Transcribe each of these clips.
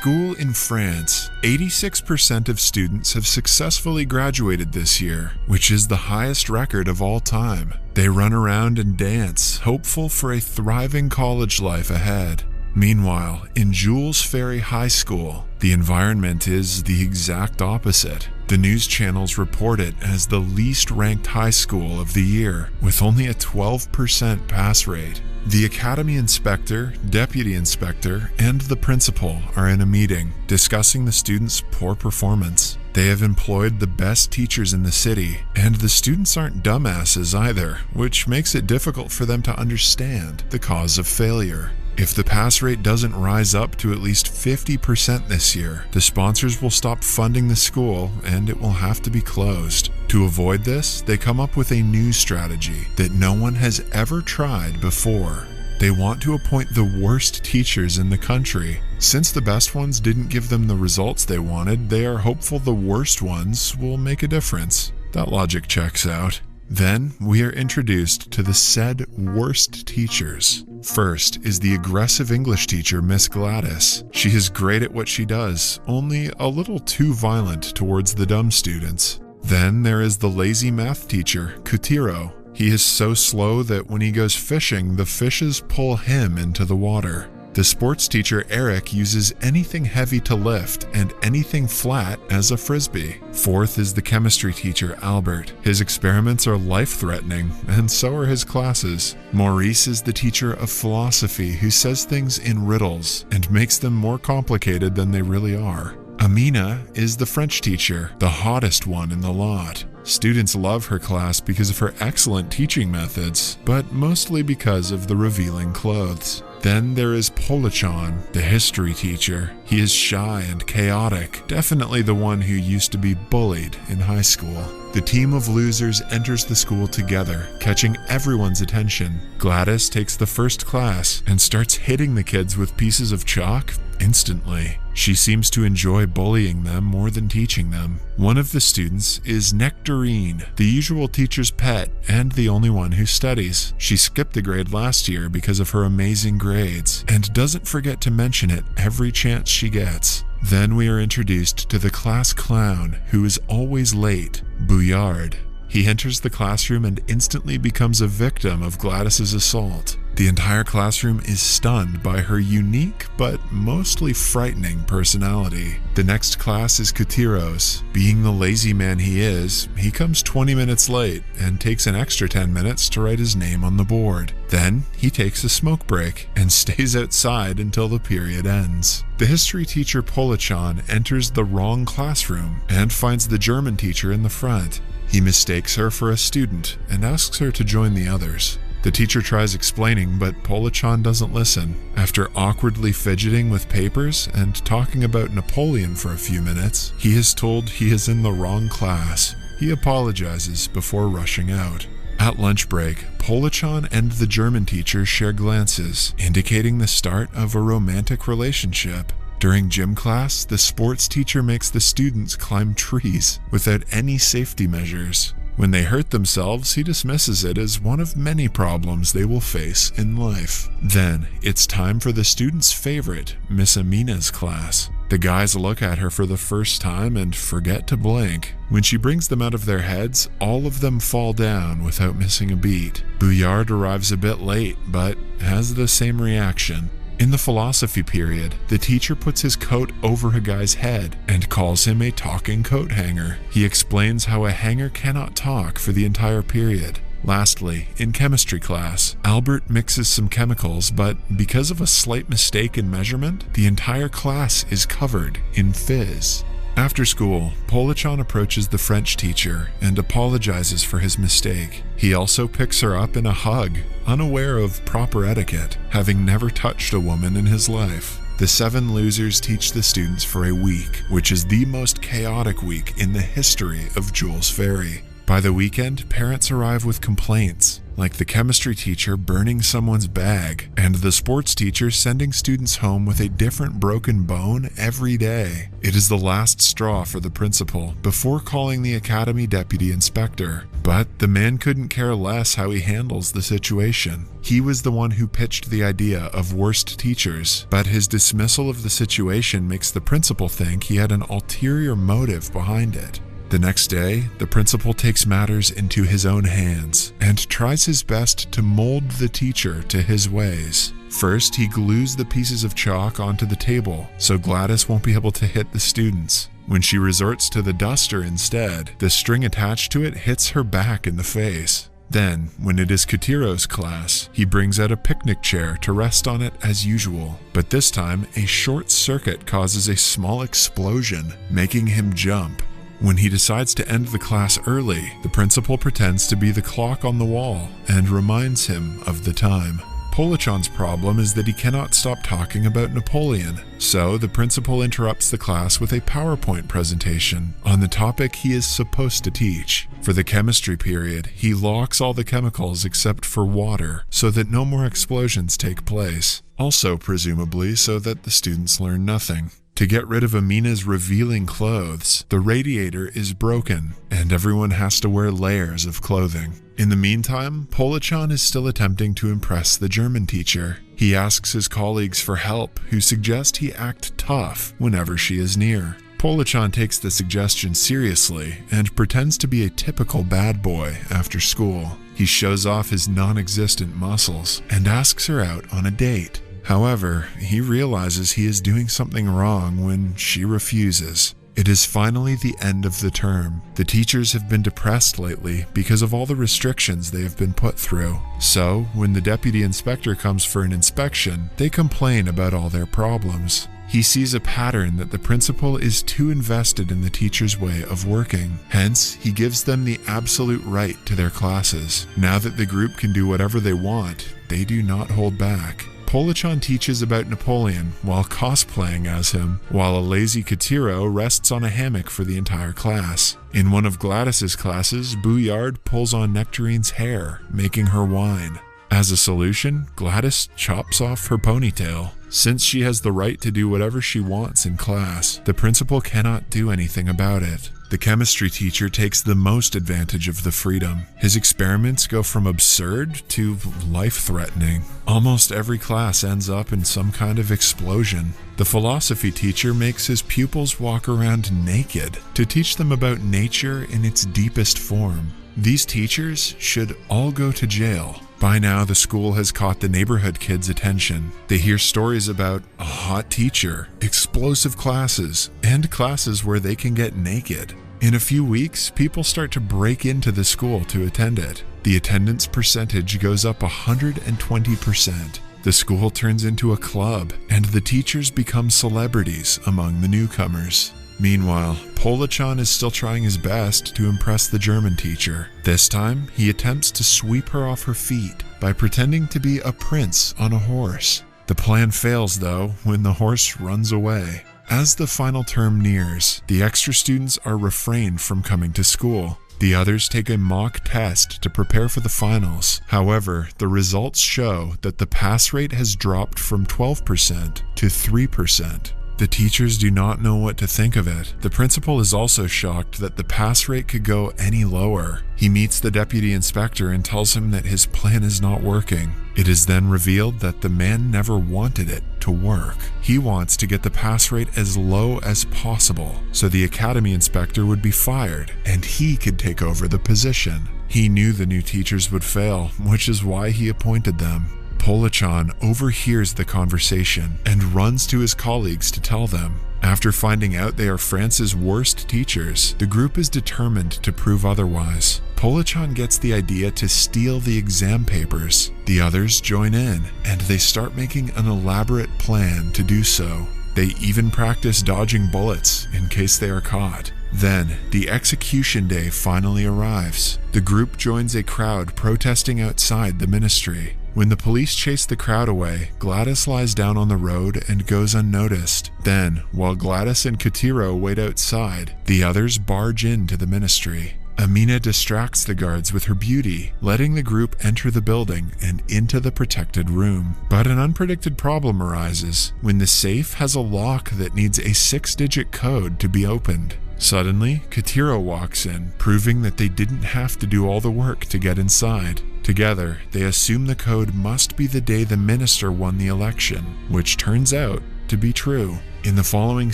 school in France, 86% of students have successfully graduated this year, which is the highest record of all time. They run around and dance, hopeful for a thriving college life ahead. Meanwhile, in Jules Ferry High School, the environment is the exact opposite. The news channels report it as the least ranked high school of the year, with only a 12% pass rate. The academy inspector, deputy inspector, and the principal are in a meeting discussing the students' poor performance. They have employed the best teachers in the city, and the students aren't dumbasses either, which makes it difficult for them to understand the cause of failure. If the pass rate doesn't rise up to at least 50% this year, the sponsors will stop funding the school and it will have to be closed. To avoid this, they come up with a new strategy that no one has ever tried before. They want to appoint the worst teachers in the country. Since the best ones didn't give them the results they wanted, they are hopeful the worst ones will make a difference. That logic checks out. Then we are introduced to the said worst teachers. First is the aggressive English teacher, Miss Gladys. She is great at what she does, only a little too violent towards the dumb students. Then there is the lazy math teacher, Kutiro. He is so slow that when he goes fishing, the fishes pull him into the water. The sports teacher, Eric, uses anything heavy to lift and anything flat as a frisbee. Fourth is the chemistry teacher, Albert. His experiments are life-threatening, and so are his classes. Maurice is the teacher of philosophy who says things in riddles and makes them more complicated than they really are. Amina is the French teacher, the hottest one in the lot. Students love her class because of her excellent teaching methods, but mostly because of the revealing clothes. Then there is Polichon, the history teacher. He is shy and chaotic, definitely the one who used to be bullied in high school. The team of losers enters the school together, catching everyone's attention. Gladys takes the first class and starts hitting the kids with pieces of chalk instantly. She seems to enjoy bullying them more than teaching them. One of the students is Nectarine, the usual teacher's pet and the only one who studies. She skipped a grade last year because of her amazing grades and doesn't forget to mention it every chance she gets. Then we are introduced to the class clown, who is always late, Bouillard. He enters the classroom and instantly becomes a victim of Gladys's assault. The entire classroom is stunned by her unique but mostly frightening personality. The next class is Kutiros. Being the lazy man he is, he comes 20 minutes late and takes an extra 10 minutes to write his name on the board. Then he takes a smoke break and stays outside until the period ends. The history teacher Polichon enters the wrong classroom and finds the German teacher in the front. He mistakes her for a student and asks her to join the others. The teacher tries explaining, but Polichon doesn't listen. After awkwardly fidgeting with papers and talking about Napoleon for a few minutes, he is told he is in the wrong class. He apologizes before rushing out. At lunch break, Polichon and the German teacher share glances, indicating the start of a romantic relationship. During gym class, the sports teacher makes the students climb trees without any safety measures. When they hurt themselves, he dismisses it as one of many problems they will face in life. Then, it's time for the students' favorite, Miss Amina's class. The guys look at her for the first time and forget to blink. When she brings them out of their heads, all of them fall down without missing a beat. Bouillard arrives a bit late, but has the same reaction. In the philosophy period, the teacher puts his coat over a guy's head and calls him a talking coat hanger. He explains how a hanger cannot talk for the entire period. Lastly, in chemistry class, Albert mixes some chemicals, but because of a slight mistake in measurement, the entire class is covered in fizz. After school, Polichon approaches the French teacher and apologizes for his mistake. He also picks her up in a hug, unaware of proper etiquette, having never touched a woman in his life. The 7 losers teach the students for a week, which is the most chaotic week in the history of Jules Ferry. By the weekend, parents arrive with complaints. like the chemistry teacher burning someone's bag and the sports teacher sending students home with a different broken bone every day. It is the last straw for the principal before calling the academy deputy inspector. But the man couldn't care less how he handles the situation. He was the one who pitched the idea of worst teachers, but his dismissal of the situation makes the principal think he had an ulterior motive behind it. The next day, the principal takes matters into his own hands and tries his best to mold the teacher to his ways. First, he glues the pieces of chalk onto the table so Gladys won't be able to hit the students. When she resorts to the duster instead, the string attached to it hits her back in the face. Then, when it is Katiro's class, he brings out a picnic chair to rest on it as usual. But this time, a short circuit causes a small explosion, making him jump. When he decides to end the class early, the principal pretends to be the clock on the wall and reminds him of the time. Polichon's problem is that he cannot stop talking about Napoleon, so the principal interrupts the class with a PowerPoint presentation on the topic he is supposed to teach. For the chemistry period, he locks all the chemicals except for water so that no more explosions take place, also presumably so that the students learn nothing. To get rid of Amina's revealing clothes, the radiator is broken, and everyone has to wear layers of clothing. In the meantime, Polichon is still attempting to impress the German teacher. He asks his colleagues for help, who suggest he act tough whenever she is near. Polichon takes the suggestion seriously and pretends to be a typical bad boy after school. He shows off his non-existent muscles and asks her out on a date. However, he realizes he is doing something wrong when she refuses. It is finally the end of the term. The teachers have been depressed lately because of all the restrictions they have been put through. So, when the deputy inspector comes for an inspection, they complain about all their problems. He sees a pattern that the principal is too invested in the teacher's way of working. Hence, he gives them the absolute right to their classes. Now that the group can do whatever they want, they do not hold back. Polichon teaches about Napoleon while cosplaying as him, while a lazy Katiro rests on a hammock for the entire class. In one of Gladys's classes, Bouillard pulls on Nectarine's hair, making her whine. As a solution, Gladys chops off her ponytail. Since she has the right to do whatever she wants in class, the principal cannot do anything about it. The chemistry teacher takes the most advantage of the freedom. His experiments go from absurd to life-threatening. Almost every class ends up in some kind of explosion. The philosophy teacher makes his pupils walk around naked to teach them about nature in its deepest form. These teachers should all go to jail. By now, the school has caught the neighborhood kids' attention. They hear stories about a hot teacher, explosive classes, and classes where they can get naked. In a few weeks, people start to break into the school to attend it. The attendance percentage goes up 120%. The school turns into a club, and the teachers become celebrities among the newcomers. Meanwhile, Polichon is still trying his best to impress the German teacher. This time, he attempts to sweep her off her feet by pretending to be a prince on a horse. The plan fails, though, when the horse runs away. As the final term nears, the extra students are refrained from coming to school. The others take a mock test to prepare for the finals. However, the results show that the pass rate has dropped from 12% to 3%. The teachers do not know what to think of it. The principal is also shocked that the pass rate could go any lower. He meets the deputy inspector and tells him that his plan is not working. It is then revealed that the man never wanted it to work. He wants to get the pass rate as low as possible, so the academy inspector would be fired and he could take over the position. He knew the new teachers would fail, which is why he appointed them. Polichon overhears the conversation and runs to his colleagues to tell them. After finding out they are France's worst teachers, the group is determined to prove otherwise. Polichon gets the idea to steal the exam papers. The others join in, and they start making an elaborate plan to do so. They even practice dodging bullets in case they are caught. Then, the execution day finally arrives. The group joins a crowd protesting outside the ministry. When the police chase the crowd away, Gladys lies down on the road and goes unnoticed. Then, while Gladys and Katiro wait outside, the others barge into the ministry. Amina distracts the guards with her beauty, letting the group enter the building and into the protected room. But an unpredicted problem arises when the safe has a lock that needs a 6-digit code to be opened. Suddenly, Katira walks in, proving that they didn't have to do all the work to get inside. Together, they assume the code must be the day the minister won the election, which turns out to be true. In the following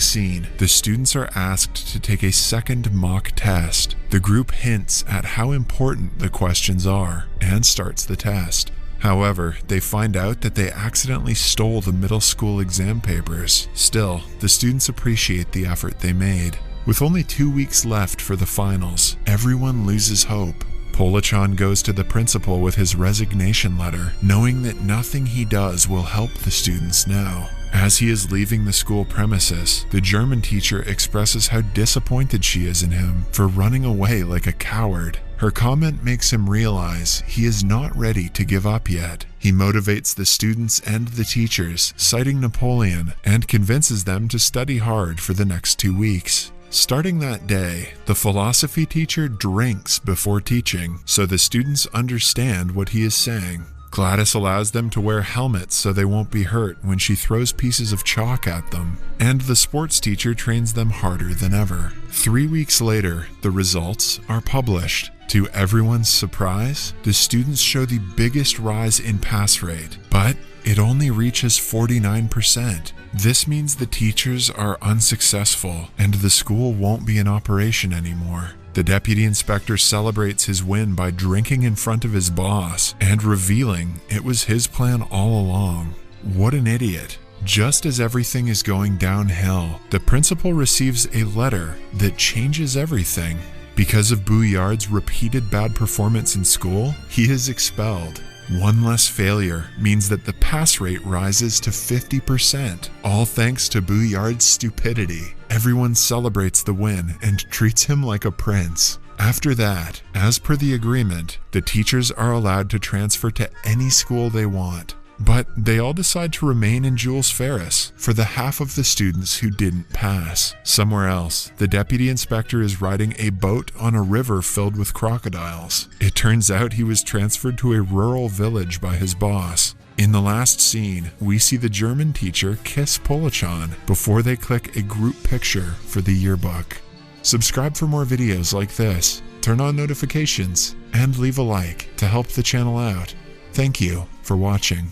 scene, the students are asked to take a second mock test. The group hints at how important the questions are and starts the test. However, they find out that they accidentally stole the middle school exam papers. Still, the students appreciate the effort they made. With only 2 weeks left for the finals, everyone loses hope. Polachan goes to the principal with his resignation letter, knowing that nothing he does will help the students now. As he is leaving the school premises, the German teacher expresses how disappointed she is in him for running away like a coward. Her comment makes him realize he is not ready to give up yet. He motivates the students and the teachers, citing Napoleon, and convinces them to study hard for the next 2 weeks. Starting that day, the philosophy teacher drinks before teaching, so the students understand what he is saying. Gladys allows them to wear helmets so they won't be hurt when she throws pieces of chalk at them, and the sports teacher trains them harder than ever. 3 weeks later, the results are published. To everyone's surprise, the students show the biggest rise in pass rate, but it only reaches 49%. This means the teachers are unsuccessful and the school won't be in operation anymore. The deputy inspector celebrates his win by drinking in front of his boss and revealing it was his plan all along. What an idiot. Just as everything is going downhill, the principal receives a letter that changes everything. Because of Bouillard's repeated bad performance in school, he is expelled. One less failure means that the pass rate rises to 50%, all thanks to Bouillard's stupidity. Everyone celebrates the win and treats him like a prince. After that, as per the agreement, the teachers are allowed to transfer to any school they want. But they all decide to remain in Jules Ferry for the half of the students who didn't pass. Somewhere else, the deputy inspector is riding a boat on a river filled with crocodiles. It turns out he was transferred to a rural village by his boss. In the last scene, we see the German teacher kiss Polachan before they click a group picture for the yearbook. Subscribe for more videos like this, turn on notifications, and leave a like to help the channel out. Thank you for watching.